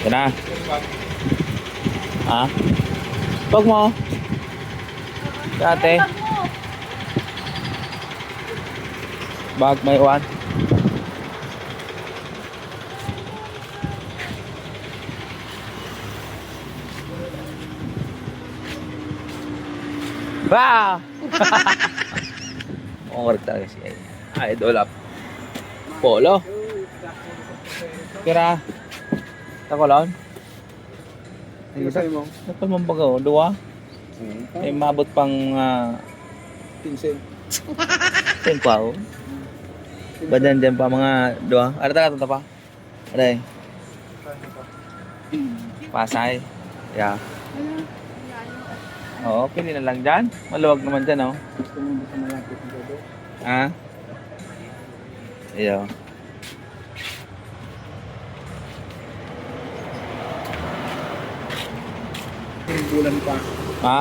Yan na. Ha? Pag mo. Dati. Bag may iwan. Ba! Ongor talaga siya. Idol up. Polo. Kira. Takolon. Ano sa'yo mo? Napal mong bago. Dua. May mabot pang 15. 10 pa ako. Badan dyan pa mga dua. Ano talaga ito pa? Aray. Pasay. Yeah. Oo, pili na lang dyan. Maluwag naman dyan, oh. Gusto mo sa malapit ng dodo? Ha? Iyo. Parang bulan pa. Ha?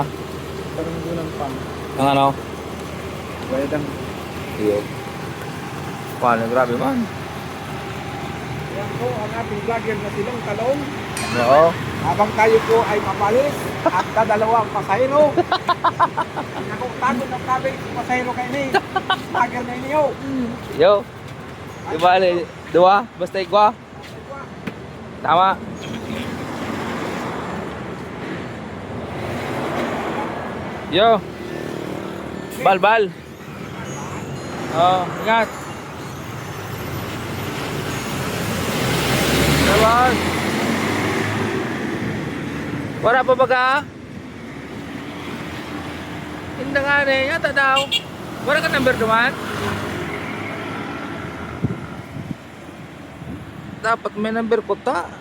Parang bulan pa. Ang ano? Bayad ang... Iyo. Paano? Grabe man. Yan po ang ating vlogger na silang talong. Oo. Habang tayo po ay mapalis at dadalawang pasahero. Ako tagod ang sabi, pasahero kayo ni. Vlogger na inyo. Yo. Di bali, dua? Basta igwa? Tama. Yo. Bal. Oh, ingat. Sabay. Wala pa ba ka? Hindi nga na yata daw. Wala ka number duman? Dapat may number ko ta.